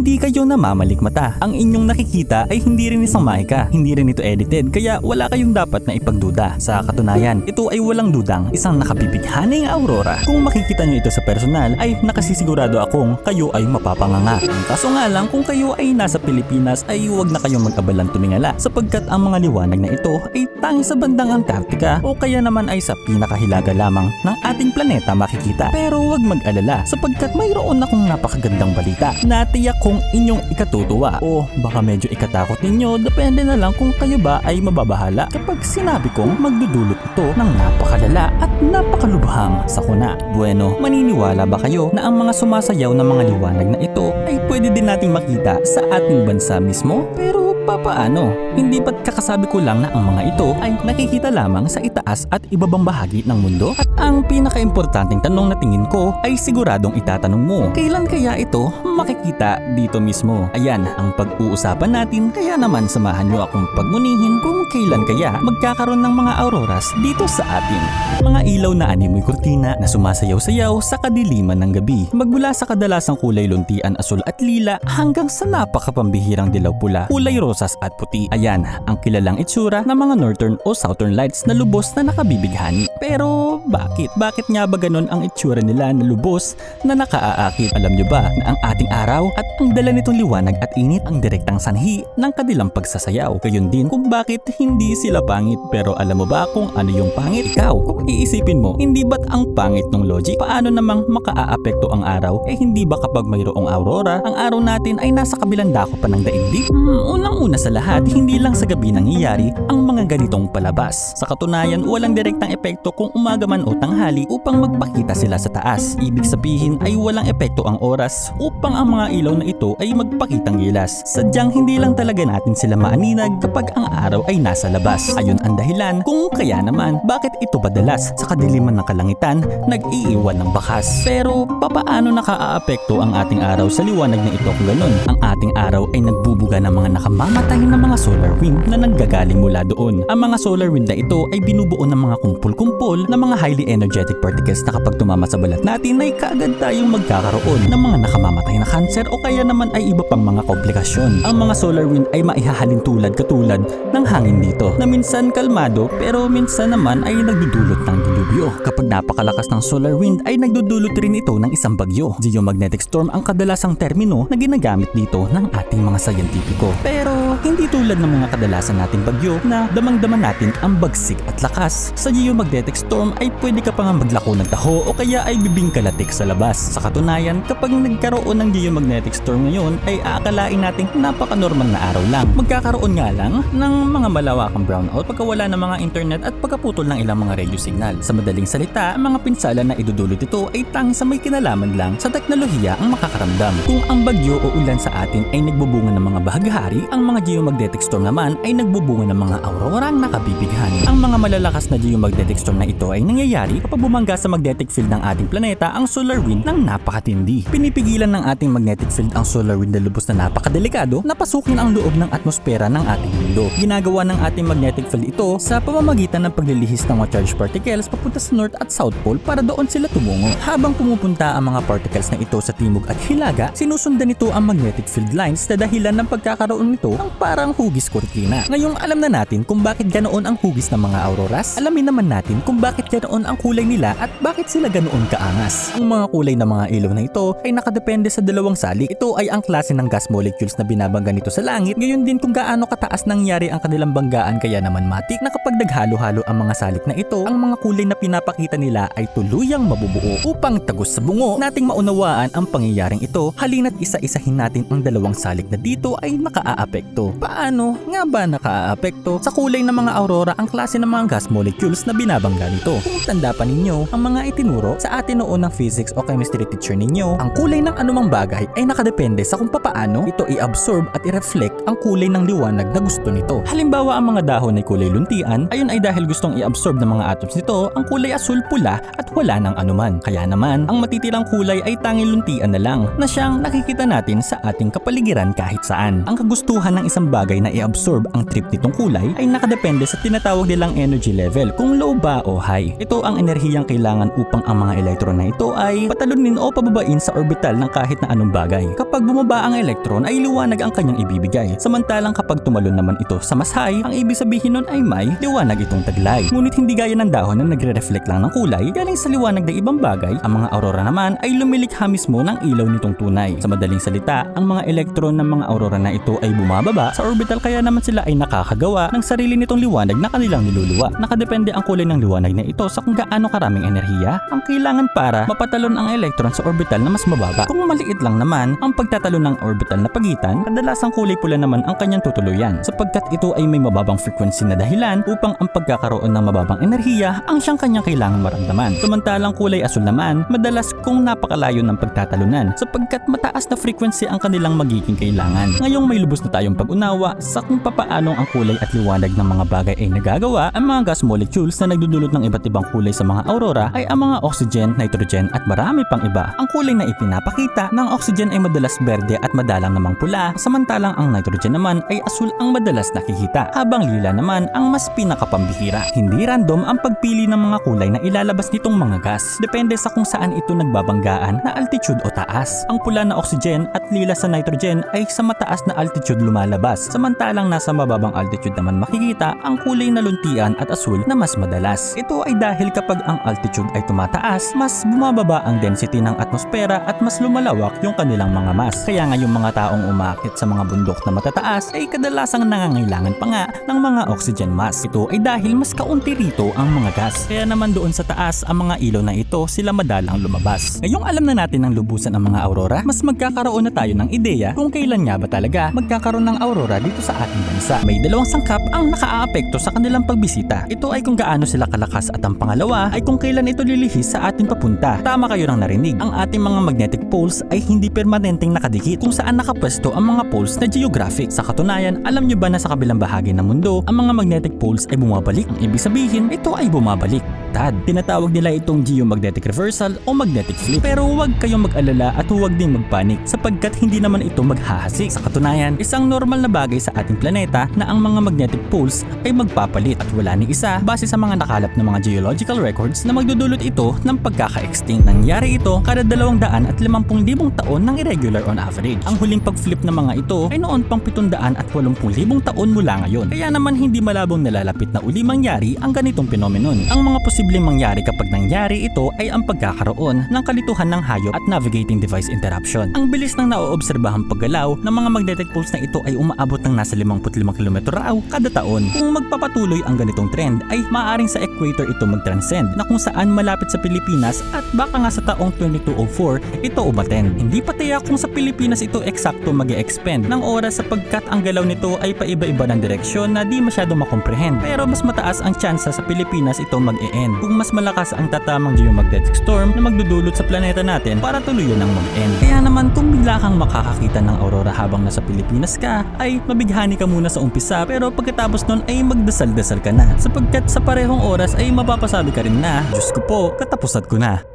hindi kayo namamalikmata. Ang inyong nakikita ay hindi rin isang mahika, hindi rin ito edited, kaya wala kayong dapat na ipagduda. Sa katunayan, ito ay walang dudang isang nakabibighaning aurora. Kung makikita nyo ito sa personal, ay nakasisigurado akong kayo ay mapapanganga. Kaso nga lang, kung kayo ay nasa Pilipinas ay huwag na kayong mag-abalang tumingala sapagkat ang mga liwanag na ito ay tanging sa bandang Antarctica o kaya naman ay sa pinakahilaga lamang ng ating planeta makikita. Pero huwag mag-alala sapagkat mayroon akong napakagandang balita na tiyak kong inyong ikatutuwa o baka medyo ikatakot ninyo, depende na lang kung kayo ba ay mababahala kapag sinabi kong magdudulot ito ng napakalala at napakalubhang sakuna. Bueno, maniniwala ba kayo na ang mga sumasayaw na mga liwanag na ito ay pwede din nating makita sa ating bansa mismo? Pero papaano? Hindi ba't kakasabi ko lang na ang mga ito ay nakikita lamang sa itaas at ibabang bahagi ng mundo? At ang pinaka-importanting tanong na tingin ko ay siguradong itatanong mo, kailan kaya ito makikita dito mismo? Ayan ang pag-uusapan natin, kaya naman samahan nyo akong pagmunihin kung kailan kaya magkakaroon ng mga auroras dito sa atin. Mga ilaw na animoy kurtina na sumasayaw-sayaw sa kadiliman ng gabi, magmula sa kadalasang kulay luntian, asul at lila hanggang sa napakapambihirang dilaw pula, kulay rosas at puti. Ayan ang kilalang itsura ng mga northern o southern lights na lubos na nakabibighani. Pero bakit? Bakit nga ba ganun ang itsura nila na lubos na nakaaakit? Alam nyo ba na ang ating araw at ang dala nitong liwanag at init ang direktang sanhi ng kanilang pagsasayaw? Gayon din kung bakit hindi sila pangit. Pero alam mo ba kung ano yung pangit? Ikaw, kung iisipin mo, hindi ba't ang pangit ng logic? Paano namang makaaapekto ang araw? Hindi ba kapag mayroong aurora, ang araw natin ay nasa kabilang dako pa ng daigdig? Unang-una sa lahat, hindi lang sa gabi nangyayari ang mga ganitong palabas. Sa katunayan, walang direktang epekto kung umaga man o tanghali upang magpakita sila sa taas. Ibig sabihin ay walang epekto ang oras upang ang mga ilaw na ito ay magpakitang gilas. Sadyang hindi lang talaga natin sila maaninag kapag ang araw ay nasa labas. Ayun ang dahilan kung kaya naman bakit ito madalas sa kadiliman ng kalangitan nag-iiwan ng bakas. Pero papaano nakaaapekto ang ating araw sa liwanag na ito kung ganun? Ang ating araw ay nagbubuga ng mga nakamamatay na mga solar wind na nanggagaling mula doon. Ang mga solar wind na ito ay binubuo ng mga kumpul-kumpol na mga highly energetic particles na kapag tumama sa balat natin ay kaagad tayong magkakaroon ng mga nakamamatay na cancer o kaya naman ay iba pang mga komplikasyon. Ang mga solar wind ay maihahalin katulad ng hangin dito na minsan kalmado pero minsan naman ay nagdudulot ng dilubyo. Kapag napakalakas ng solar wind ay nagdudulot rin ito ng isang bagyo. Geomagnetic storm ang kadalasang termino na ginagamit dito ng ating mga sayentipiko. Pero hindi tulad ng mga kadalasan nating bagyo na damang-dama natin ang bagsik at lakas. Sa geomagnetic storm ay pwede ka pa nga maglako ng taho o kaya ay bibingkalatik sa labas. Sa katunayan, kapag nagkaroon ng geomagnetic storm ngayon ay aakalain nating napaka-normal na araw lang. Magkakaroon nga lang ng mga malawakang brownout pagkawala ng mga internet at pagkaputol ng ilang mga radio signal. Sa madaling salita, ang mga pinsala na idudulot ito ay tanging sa may kinalaman lang sa teknolohiya ang makakaramdam. Kung ang bagyo o ulan sa atin ay nagbubunga ng mga bahaghari, ang mga geomagnetic storm naman ay nagbubunga ng mga aurorang nakabibighani. Ang mga malalakas na geomagnetic storm na ito ay nangyayari kapag bumangga sa magnetic field ng ating planeta ang solar wind ng napakatindi. Pinipigilan ng ating magnetic field ang solar wind na lubos na napakadelikado na pasukin ang loob ng atmosfera ng ating mundo. Ginagawa ng ating magnetic field ito sa pamamagitan ng paglilihis ng mga charged particles papunta sa North at South Pole para doon sila tumungo. Habang pumupunta ang mga particles na ito sa timog at hilaga, sinusundan nito ang magnetic field lines na dahilan ng pagkakaroon nito ng parang hugis kurtina. Ngayong alam na natin kung bakit ganoon ang hugis ng mga auroras, alamin naman natin kung bakit ganoon ang kulay nila at bakit sila ganoon kaangas. Ang mga kulay ng mga ilaw na ito ay nakadepende sa dalawang salik. Ito ay ang klase ng gas molecules na binabangga nito sa langit, gayon din kung gaano kataas nangyari ang kanilang banggaan, kaya naman matik na kapag naghalo-halo ang mga salik na ito, ang mga kulay na pinapakita nila ay tuluyang mabubuo. Upang tagos sa bungo nating maunawaan ang pangyayaring ito, halina't isa-isahin natin ang dalawang salik na dito ay nakaaapekto. Paano nga ba nakaaapekto? Sa kulay ng mga aurora ang klase ng mga gas molecules na binabangga nito. Kung tanda pa ninyo ang mga itinuro sa atin noon ng physics o chemistry teacher ninyo, ang kulay ng anumang bagay ay nakadepende sa kung papaano ito i-absorb at i-reflect ang kulay ng liwanag na gusto nito. Halimbawa, ang mga dahon ay kulay luntian, ayon ay dahil gustong i-absorb ng mga atoms nito ang kulay asul, pula at wala ng anuman. Kaya naman, ang matitirang kulay ay tanging luntian na lang na siyang nakikita natin sa ating kapaligiran kahit saan. Ang kagustuhan ng isang bagay na i-absorb ang trip nitong kulay ay nakadepende sa tinatawag nilang energy level, kung low ba o high. Ito ang enerhiyang kailangan upang ang mga electron na ito ay patalunin o pababain sa orbital ng kahit na anong bagay. Kapag bumaba ang electron ay liwanag ang kanyang ibibigay. Samantalang kapag tumalon naman ito sa mas high, ang ibig sabihin nun ay may liwanag itong taglay. Ngunit hindi gaya ng dahon na nagre-reflect lang ng kulay galing sa liwanag ng ibang bagay, ang mga aurora naman ay lumilikha mismo ng ilaw nitong tunay. Sa madaling salita, ang mga elektron ng mga aurora na ito ay bumababa sa orbital, kaya naman sila ay nakakagawa ng sarili nitong liwanag na kanilang niluluwa. Nakadepende ang kulay ng liwanag na ito sa kung gaano karaming enerhiya ang kailangan para mapatalon ang elektron sa orbital na mas mababa. Kung maliit lang naman ang pagtatalon ng orbital na pagitan, kadalasang kulay pula naman ang kanyang tutuluyan, sapagkat ito ay may mababang frequency na dahilan upang ang pagkakaroon ng mababang enerhiya ang siyang kanyang kailangan maramdaman. Samantalang kulay asul naman, madalas kung napakalayo ng pagtatalunan, sapagkat mataas na frequency ang kanilang magiging kailangan. Ngayong may lubos na tayong pag-unawa sa kung papaano ang kulay at liwanag ng mga bagay ay nagagawa, ang mga gas molecules na nagdudulot ng iba't ibang kulay sa mga aurora ay ang mga oxygen, nitrogen at marami pang iba. Ang kulay na ipinapakita ng oxygen ay madalas berde at madalang namang pula, samantalang ang nitrogen naman ay asul ang madalas nakikita, habang lila naman ang mas pinakapambihira. Hindi random ang pagpili ng mga kulay na ilalabas nitong mga gas. Depende sa kung saan ito nagbabanggaan na altitude o taas. Ang pula na oxygen at lila sa nitrogen ay sa mataas na altitude lumalabas, samantalang nasa mababang altitude naman makikita ang kulay na luntian at asul na mas madalas. Ito ay dahil kapag ang altitude ay tumataas, mas bumababa ang density ng atmosfera at mas lumalawak yung kanilang mga mass. Kaya nga yung mga taong umaakit sa mga bundok na matataas ay kadalasang nangangailangan pa nga ng mga oxygen mask. Ito ay dahil mas kaunti rito ang mga gas. Kaya naman doon sa taas, ang mga ilaw na ito sila madalang lumabas. Ngayong alam na natin ang lubusan ng mga aurora, mas magkakaroon na tayo ng ideya kung kailan nga ba talaga magkakaroon ng aurora dito sa ating bansa. May dalawang sangkap ang nakaaapekto sa kanilang pagbisita. Ito ay kung gaano sila kalakas at ang pangalawa ay kung kailan ito lilihis sa atin papunta. Tama kayo nang narinig. Ang ating mga magnetic poles ay hindi permanenteng nakadikit kung saan nakapwesto ang mga poles na geographic. Sa katunayan, alam nyo ba na sa kabilang bahagi ng mundo, ang mga magnetic poles ay bumabalik? Ang ibig sabihin, ito ay bumabalik. Tinatawag nila itong geomagnetic reversal o magnetic flip. Pero huwag kayong mag-alala at huwag din magpanik, sapagkat hindi naman ito maghahasik. Sa katunayan, isang normal na bagay sa ating planeta na ang mga magnetic poles ay magpapalit, at wala ni isa base sa mga nakalap na mga geological records na magdudulot ito ng pagkaka-extinct. Nangyari ito kada 250,000 taon ng irregular on average. Ang huling pag-flip ng mga ito ay noon pang 780,000 taon mula ngayon. Kaya naman hindi malabong nalalapit na uli mangyari ang ganitong phenomenon. Ang mga posibleng mangyari kapag nangyari ito ay ang pagkakaroon ng kalituhan ng hayop at navigating device interruption. Ang bilis ng naoobserbahang paggalaw ng mga magnetic poles na ito ay umaabot ng nasa 55 km raw kada taon. Kung magpapatuloy ang ganitong trend ay maaaring sa equator ito mag-transcend, na kung saan malapit sa Pilipinas, at baka nga sa taong 2204 ito umaten. Hindi pa tiyak kung sa Pilipinas ito eksakto mag-e-expand ng oras, sapagkat ang galaw nito ay paiba-iba ng direksyon na di masyado makomprehend. Pero mas mataas ang tsansa sa Pilipinas ito mag-e-end kung mas malakas ang tatamang geomagnetic storm na magdudulot sa planeta natin para tuluyan ng mag-end. Kaya naman kung bigla kang makakakita ng aurora habang nasa Pilipinas ka, ay mabighani ka muna sa umpisa, pero pagkatapos nun ay magdasal-dasal ka na, sapagkat sa parehong oras ay mapapasabi ka rin na, Diyos ko po, katapusan ko na.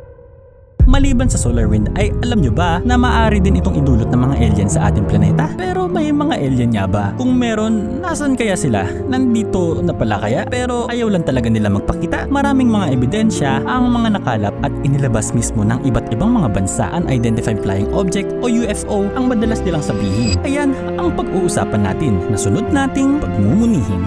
Maliban sa solar wind, ay alam nyo ba na maaari din itong idulot ng mga alien sa ating planeta? Pero may mga alien nga ba? Kung meron, nasan kaya sila? Nandito na pala kaya? Pero ayaw lang talaga nila magpakita. Maraming mga ebidensya ang mga nakalap at inilabas mismo ng iba't ibang mga bansa. Unidentified flying object o UFO ang madalas nilang sabihin. Ayan ang pag-uusapan natin na sunod nating pagmumunihin.